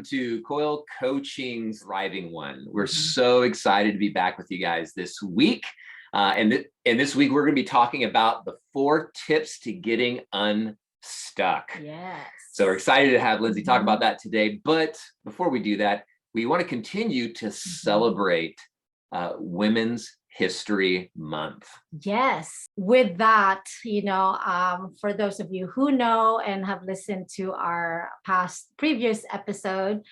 welcome to Coil Coaching's Thriving One. We're so excited to be back with you guys this week. And this week, we're going to be talking about the 4 tips to getting unstuck. Yes. So we're excited to have Lindsay talk about that today. But before we do that, we want to continue to celebrate Women's History Month. Yes. With that, for those of you who know and have listened to our previous episode,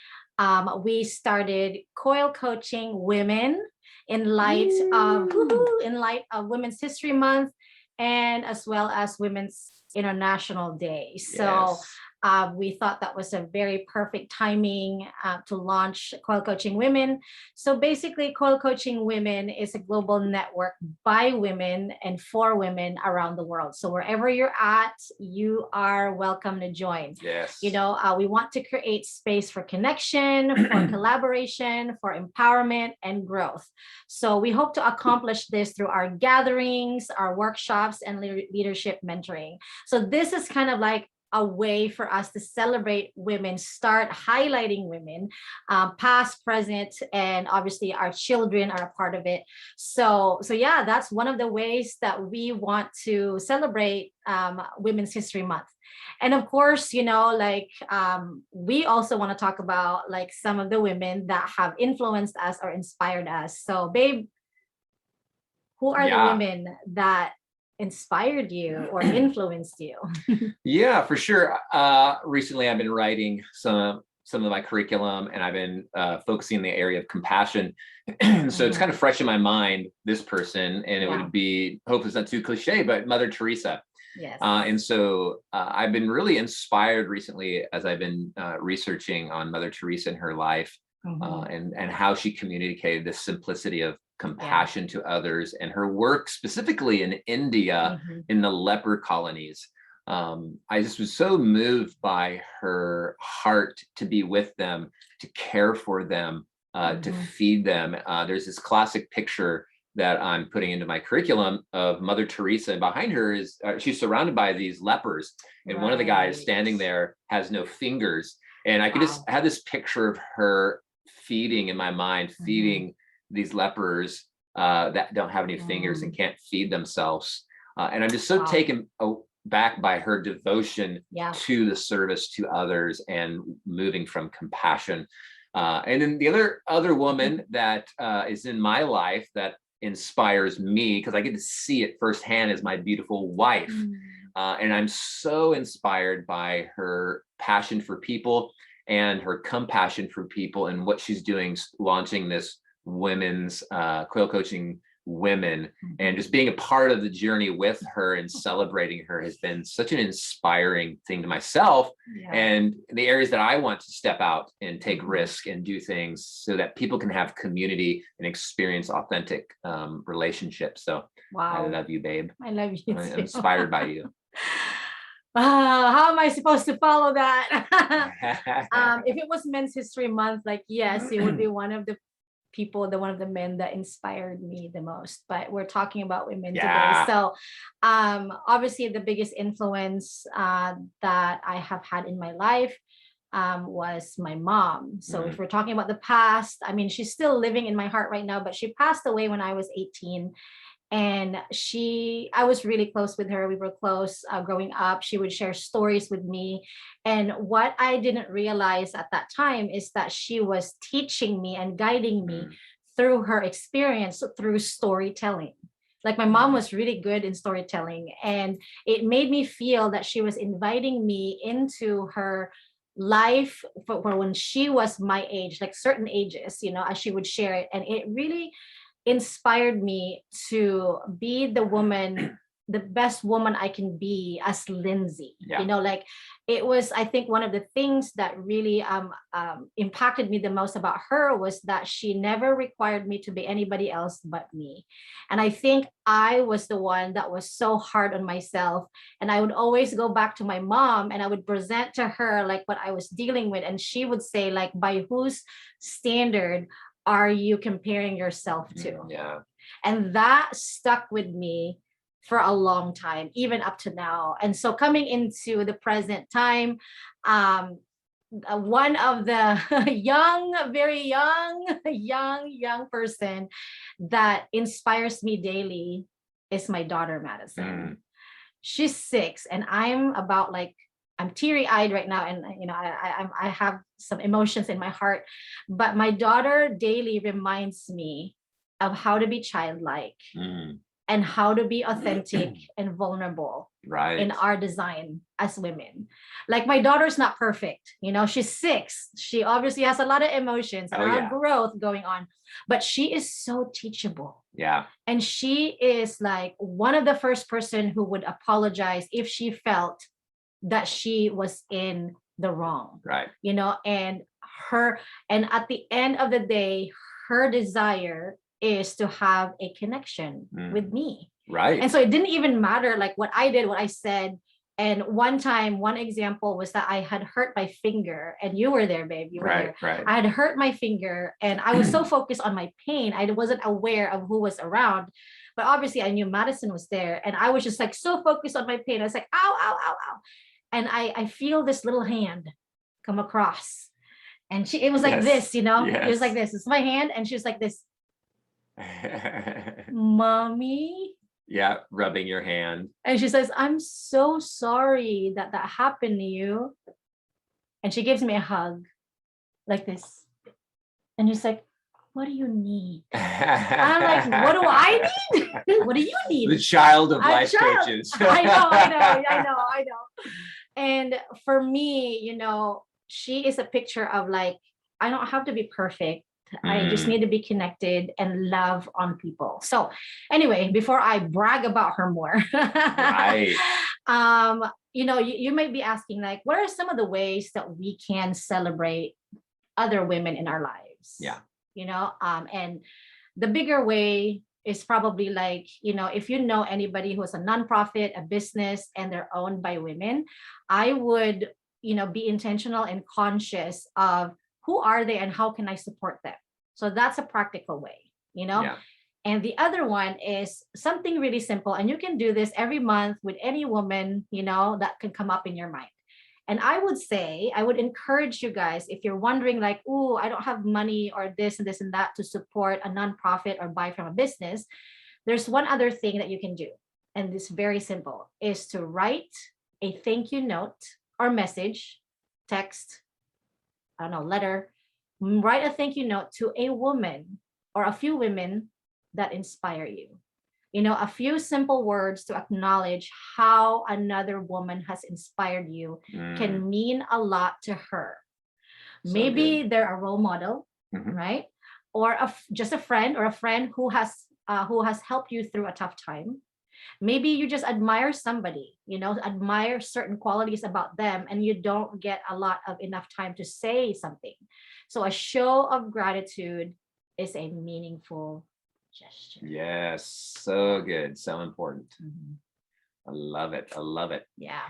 we started Coil Coaching Women in light of Women's History Month, and as well as Women's International Day. So we thought that was a very perfect timing to launch Coil Coaching Women. So basically, Coil Coaching Women is a global network by women and for women around the world. So wherever you're at, you are welcome to join. Yes. We want to create space for connection, for collaboration, for empowerment and growth. So we hope to accomplish this through our gatherings, our workshops, and leadership mentoring. So this is kind of like a way for us to celebrate women, start highlighting women, past, present, and obviously our children are a part of it. So yeah, that's one of the ways that we want to celebrate Women's History Month. And of course, we also want to talk about some of the women that have influenced us or inspired us. So babe, who are the women that inspired you or influenced you? Yeah, for sure. Recently, I've been writing some of my curriculum, and I've been focusing in the area of compassion. So it's kind of fresh in my mind, this person, and it would be, hopefully it's not too cliche, but Mother Teresa. Yes. And so I've been really inspired recently as I've been researching on Mother Teresa and her life, and how she communicated this simplicity of compassion to others, and her work specifically in India in the leper colonies. I just was so moved by her heart to be with them, to care for them, to feed them. There's this classic picture that I'm putting into my curriculum of Mother Teresa, and behind her is she's surrounded by these lepers, and one of the guys standing there has no fingers, and I could just have this picture of her feeding in my mind, feeding these lepers that don't have any fingers and can't feed themselves. And I'm just so taken back by her devotion to the service to others and moving from compassion. And then the other woman that is in my life that inspires me, because I get to see it firsthand, is my beautiful wife. And I'm so inspired by her passion for people and her compassion for people, and what she's doing, launching this women's Coil Coaching Women, and just being a part of the journey with her and celebrating her has been such an inspiring thing to myself, and the areas that I want to step out and take risk and do things so that people can have community and experience authentic relationships. So I love you, babe. I love you too. I'm inspired by you. How am I supposed to follow that? If it was Men's History Month, yes, it would be one of the men that inspired me the most. But we're talking about women today. So obviously the biggest influence that I have had in my life was my mom. So if we're talking about the past, I mean, she's still living in my heart right now, but she passed away when I was 18. And I was really close with her. We were close growing up. She would share stories with me. And what I didn't realize at that time is that she was teaching me and guiding me through her experience, through storytelling. My mom was really good in storytelling, and it made me feel that she was inviting me into her life for when she was my age, certain ages, as she would share it. And it really inspired me to be the best woman I can be as Lindsay. It was, I think, one of the things that really impacted me the most about her was that she never required me to be anybody else but me. And I think I was the one that was so hard on myself, and I would always go back to my mom and I would present to her what I was dealing with, and she would say, by whose standard are you comparing yourself to? And that stuck with me for a long time, even up to now. And so coming into the present time, one of the young, very young, young person that inspires me daily is my daughter, Madison. She's 6 and I'm about like, I'm teary-eyed right now, and I have some emotions in my heart. But my daughter daily reminds me of how to be childlike and how to be authentic and vulnerable in our design as women. Like, my daughter's not perfect, she's 6. She obviously has a lot of emotions and a lot of growth going on, but she is so teachable. Yeah. And she is like one of the first person who would apologize if she felt that she was in the wrong. Right. And at the end of the day, her desire is to have a connection with me. Right. And so it didn't even matter like what I did, what I said. And one example was that I had hurt my finger, and you were there, babe. You were there. Right. I had hurt my finger and I was so focused on my pain. I wasn't aware of who was around. But obviously I knew Madison was there, and I was just like so focused on my pain. I was like, ow, ow, ow, ow. And I feel this little hand come across. And it was like this, It was like this. It's my hand. And she was like this. Mommy. Yeah, rubbing your hand. And she says, I'm so sorry that happened to you. And she gives me a hug like this. And she's like, what do you need? I'm like, what do I need? What do you need? The child of life coaches. I know. And for me, she is a picture of like, I don't have to be perfect. I just need to be connected and love on people. So anyway, before I brag about her more, right. You might be asking like, what are some of the ways that we can celebrate other women in our lives? Yeah. And the bigger way is probably like, if you know anybody who has a nonprofit, a business, and they're owned by women, I would, be intentional and conscious of who are they and how can I support them? So that's a practical way, Yeah. And the other one is something really simple. And you can do this every month with any woman, that can come up in your mind. And I would encourage you guys, if you're wondering like, oh, I don't have money or this and this and that to support a nonprofit or buy from a business, there's one other thing that you can do. And it's very simple, is to write a thank you note or message, text, letter, write a thank you note to a woman or a few women that inspire you. A few simple words to acknowledge how another woman has inspired you can mean a lot to her. So maybe they're a role model, right? Or just a friend who has helped you through a tough time. Maybe you just admire somebody, admire certain qualities about them, and you don't get a lot of enough time to say something. So a show of gratitude is a meaningful gesture. Yes, so good, so important. I love it. Yeah.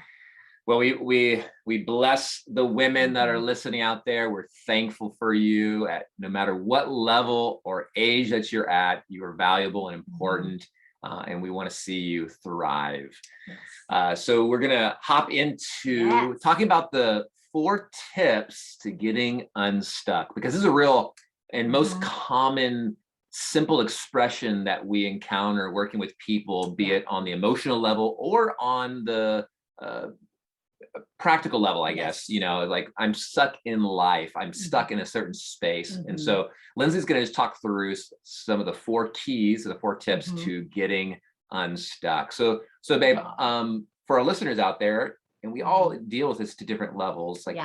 Well, we bless the women that are listening out there. We're thankful for you at no matter what level or age that you're at. You are valuable and important, and we want to see you thrive. Yes. So we're gonna hop into talking about the 4 tips to getting unstuck, because this is a real and most common simple expression that we encounter working with people, be it on the emotional level or on the practical level, I guess, like I'm stuck in life, I'm stuck in a certain space. And so Lindsay's going to just talk through some of the 4 keys, the 4 tips to getting unstuck. So babe, for our listeners out there, and we all deal with this to different levels, like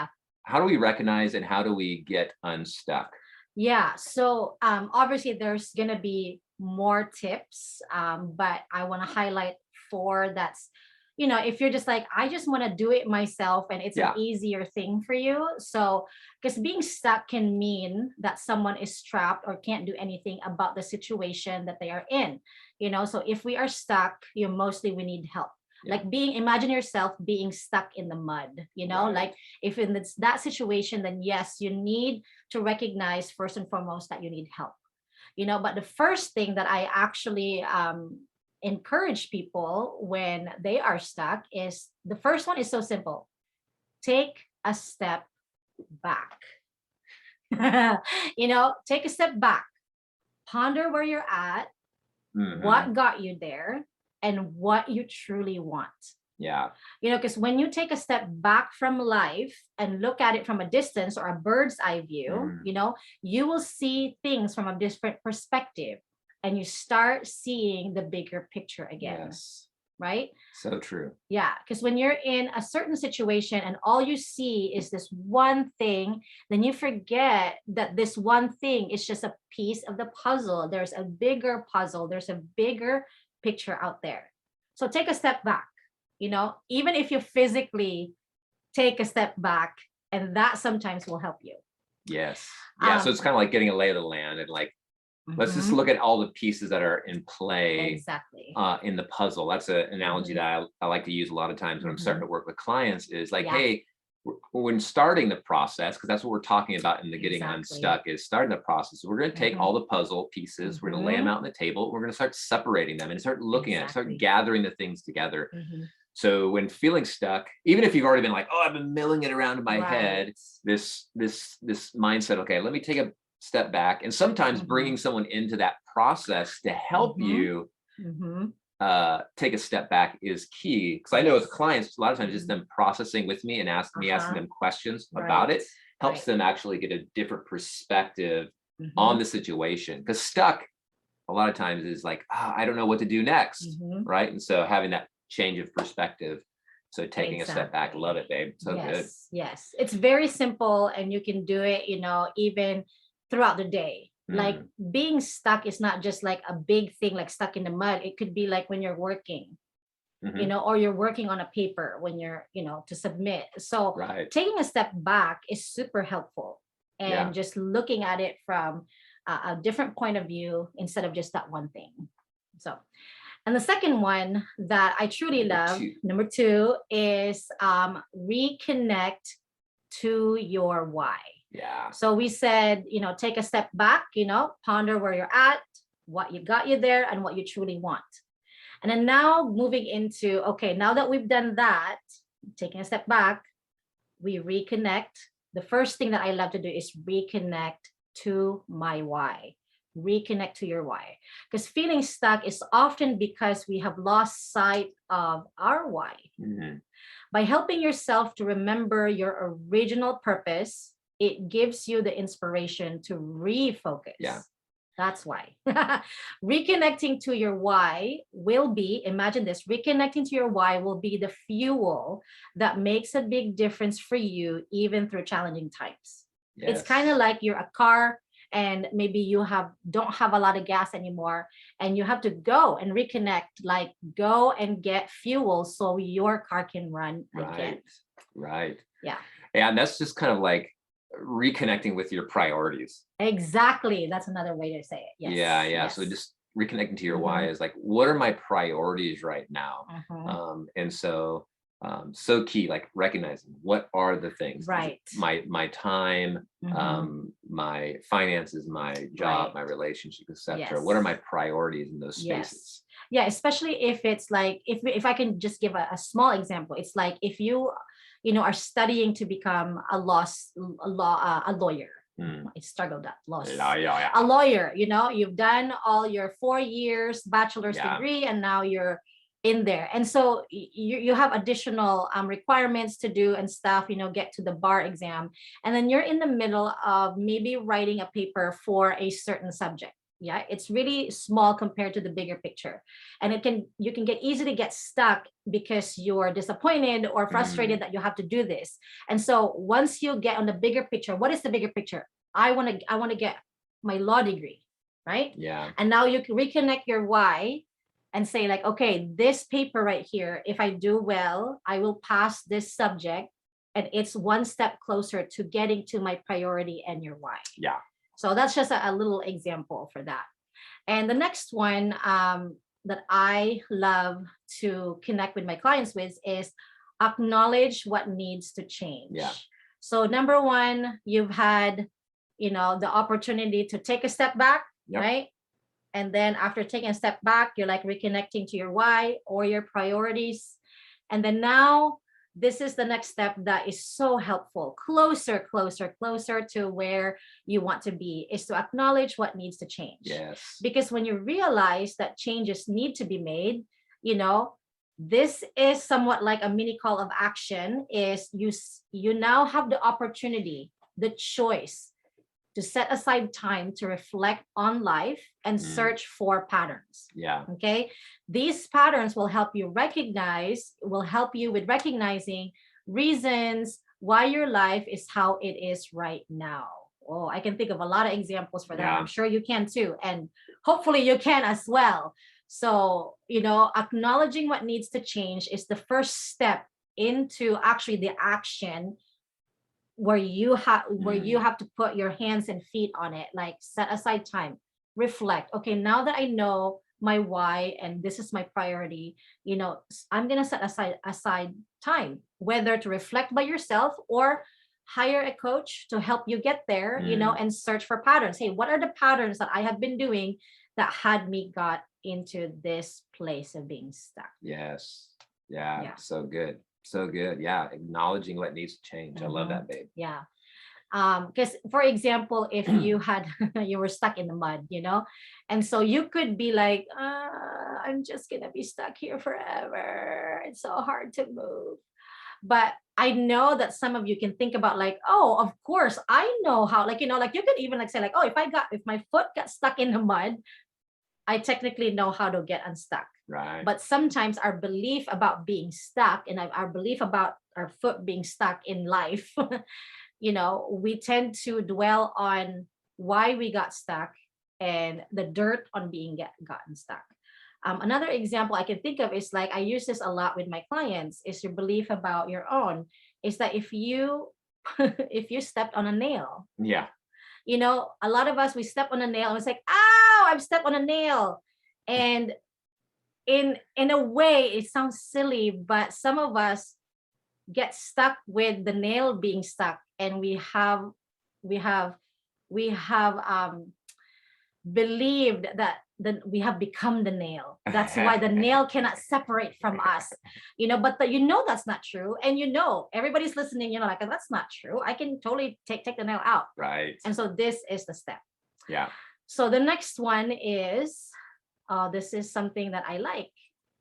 how do we recognize and how do we get unstuck? Yeah. So obviously there's going to be more tips, but I want to highlight 4 that's, if you're just like, I just want to do it myself and it's an easier thing for you. So, because being stuck can mean that someone is trapped or can't do anything about the situation that they are in, so if we are stuck, mostly we need help. Like imagine yourself being stuck in the mud, like if in that situation, then yes, you need to recognize first and foremost that you need help, but the first thing that I actually encourage people when they are stuck is, the first one is so simple. Take a step back. Take a step back, ponder where you're at, what got you there, and what you truly want. Yeah. Because when you take a step back from life and look at it from a distance or a bird's eye view, you will see things from a different perspective and you start seeing the bigger picture again. Yes. Right? So true. Yeah. Because when you're in a certain situation and all you see is this one thing, then you forget that this one thing is just a piece of the puzzle. There's a bigger puzzle, there's a bigger picture out there. So take a step back. Even if you physically take a step back, and that sometimes will help you. Yes. Yeah. So it's kind of like getting a lay of the land and like, let's just look at all the pieces that are in play. Exactly. In the puzzle. That's an analogy that I like to use a lot of times when I'm starting to work with clients is like, hey, when starting the process, because that's what we're talking about in the Getting Unstuck is starting the process. We're going to take all the puzzle pieces, we're going to lay them out on the table. We're going to start separating them and start looking at it, start gathering the things together. So when feeling stuck, even if you've already been like, oh, I've been milling it around in my head, this mindset, okay, let me take a step back. And sometimes bringing someone into that process to help you take a step back is key. Because I know with clients, a lot of times just them processing with me and asking them questions about it helps them actually get a different perspective on the situation. Because stuck a lot of times is like, I don't know what to do next. Right. And so having that change of perspective. So taking a step back, love it, babe. So good. Yes. It's very simple and you can do it, even throughout the day. Like being stuck is not just like a big thing, like stuck in the mud. It could be like when you're working, or you're working on a paper when you're, to submit. So taking a step back is super helpful and just looking at it from a different point of view instead of just that one thing. So, and the second one that I truly love, number 2, is reconnect to your why. Yeah. So we said, take a step back, ponder where you're at, what you got you there, and what you truly want. And then now moving into, okay, now that we've done that, taking a step back, we reconnect. The first thing that I love to do is reconnect to my why. Reconnect to your why. Because feeling stuck is often because we have lost sight of our why. By helping yourself to remember your original purpose, it gives you the inspiration to refocus. Yeah. That's why. Reconnecting to your why will be, imagine this, reconnecting to your why will be the fuel that makes a big difference for you, even through challenging times. Yes. It's kind of like you're a car and maybe you don't have a lot of gas anymore and you have to go and reconnect, like go and get fuel so your car can run again. Right. Yeah. Yeah. And that's just kind of like reconnecting with your priorities. Exactly. That's another way to say it. Yes. Yeah. Yes. So just reconnecting to your why is like, what are my priorities right now? And so key, like recognizing what are the things, right? My time, my finances, my job, my relationship, etc. Yes. What are my priorities in those spaces? Yes. Yeah, especially if it's like, if I can just give a small example, it's like if you are studying to become a lawyer. I struggled that loss. A lawyer, you've done all your 4 years bachelor's degree and now you're in there. And so you have additional requirements to do and stuff, get to the bar exam. And then you're in the middle of maybe writing a paper for a certain subject. Yeah, it's really small compared to the bigger picture. And you can easily get stuck because you're disappointed or frustrated that you have to do this. And so once you get on the bigger picture, what is the bigger picture? I want to get my law degree, right? Yeah. And now you can reconnect your why and say like, okay, this paper right here, if I do well, I will pass this subject and it's one step closer to getting to my priority and your why. Yeah. So that's just a little example for that. And the next one that I love to connect with my clients with is acknowledge what needs to change. Yeah. So number 1, you've had, the opportunity to take a step back, right? And then after taking a step back, you're like reconnecting to your why or your priorities. And then now this is the next step that is so helpful. Closer to where you want to be is to acknowledge what needs to change. Yes. Because when you realize that changes need to be made, you know, this is somewhat like a mini call of action. Is you now have the opportunity, the choice to set aside time to reflect on life and search for patterns. Yeah. Okay. These patterns will help you with recognizing reasons why your life is how it is right now. Oh, I can think of a lot of examples for that. Yeah. I'm sure you can too. And hopefully you can as well. So, you know, acknowledging what needs to change is the first step into actually the action where you have to put your hands and feet on it, like set aside time, reflect. Okay, now that I know my why and this is my priority, you know, I'm gonna set aside time, whether to reflect by yourself or hire a coach to help you get there, you know, and search for patterns. Hey, what are the patterns that I have been doing that had me got into this place of being stuck? Yes. Yeah. So good. So good. Yeah. Acknowledging what needs to change. I love that, babe. Yeah. Because for example, if you had you were stuck in the mud, you know, and so you could be like, I'm just gonna be stuck here forever. It's so hard to move. But I know that some of you can think about like, oh, of course, I know how, like, you know, like you could even like say like, oh, if my foot got stuck in the mud, I technically know how to get unstuck. Right. But sometimes our belief about being stuck and our belief about our foot being stuck in life, you know, we tend to dwell on why we got stuck and the dirt on being gotten stuck. Another example I can think of is like, I use this a lot with my clients, is your belief about your own, is that if you if you stepped on a nail, yeah, you know, a lot of us, we step on a nail and it's like, ow, I've stepped on a nail. And in a way it sounds silly, but some of us get stuck with the nail being stuck, and we have believed that we have become the nail. That's why the nail cannot separate from us, you know. But you know that's not true, and you know everybody's listening, you know, like, that's not true. I can totally take the nail out. Right. And so this is the step. Yeah. So the next one is, this is something that I like,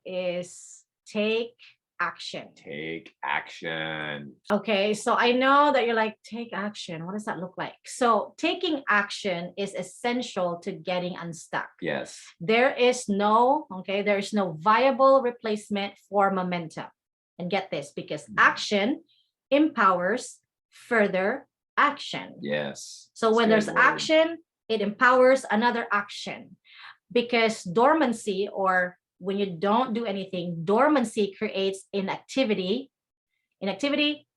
is take action. Take action. Okay, so I know that you're like, take action. What does that look like? So taking action is essential to getting unstuck. Yes. There is no viable replacement for momentum. And get this, because action empowers further action. Yes. So when there's action, it empowers another action. Because dormancy, or when you don't do anything, dormancy creates inactivity,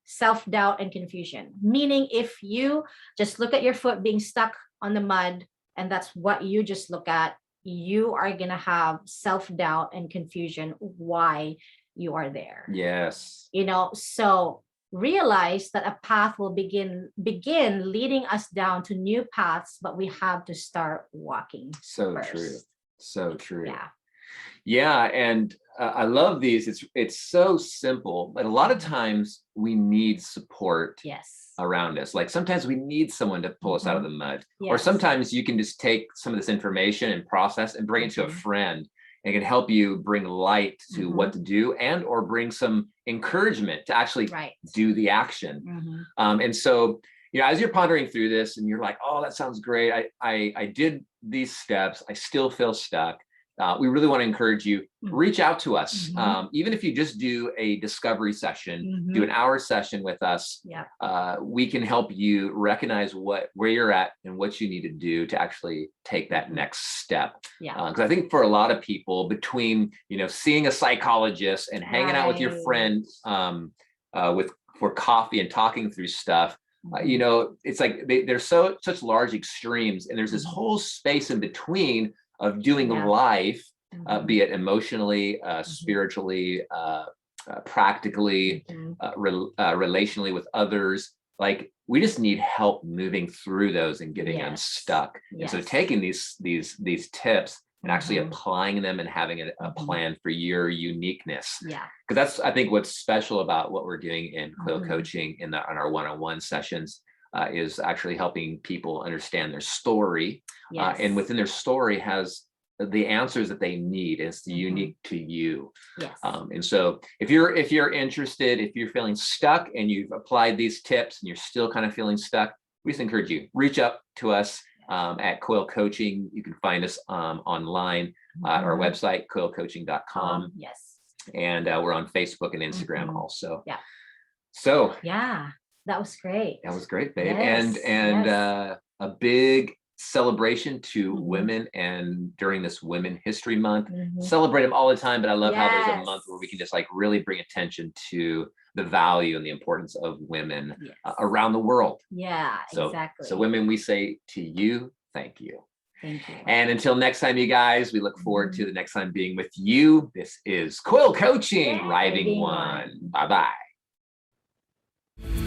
self-doubt, and confusion. Meaning if you just look at your foot being stuck on the mud, and that's what you just look at, you are going to have self-doubt and confusion why you are there. Yes. You know, so realize that a path will begin leading us down to new paths, but we have to start walking. So first. True. So true. Yeah. Yeah. And I love these. It's so simple, but a lot of times we need support. Yes. Around us. Like sometimes we need someone to pull us out of the mud. Yes. Or sometimes you can just take some of this information and process and bring it to a friend, and it can help you bring light to what to do, and or bring some encouragement to actually do the action. And so, you know, as you're pondering through this and you're like, oh, that sounds great. I did these steps. I still feel stuck. We really want to encourage you, reach out to us. Even if you just do a discovery session, do an hour session with us, we can help you recognize where you're at and what you need to do to actually take that next step. Because I think for a lot of people, between, you know, seeing a psychologist and hanging out with your friend for coffee and talking through stuff, you know, it's like they're such large extremes, and there's this whole space in between of doing life, be it emotionally, spiritually, practically, relationally with others. Like, we just need help moving through those and getting unstuck. And so taking these tips and actually applying them and having a plan for your uniqueness. Yeah. Because that's, I think, what's special about what we're doing in Quill coaching on our one-on-one sessions is actually helping people understand their story. Yes. And within their story has the answers that they need. It's unique to you. Yes. And so if you're interested, if you're feeling stuck and you've applied these tips and you're still kind of feeling stuck, we just encourage you, reach up to us at Quill Coaching. You can find us online at our website, quillcoaching.com. Yes. And we're on Facebook and Instagram also. Yeah. So yeah, that was great. That was great, babe. Yes, And a big celebration to Mhm. women, and during this Women History Month, Mhm. celebrate them all the time. But I love how there's a month Yes. where we can just like really bring attention to the value and the importance of women Yes. around the world. Yeah, So, exactly. so women, we say to you, thank you. Thank you. And until next time, you guys, we look forward to the next time being with you. This is Quill Coaching, Yeah, Riding Riding One. One. Bye-bye.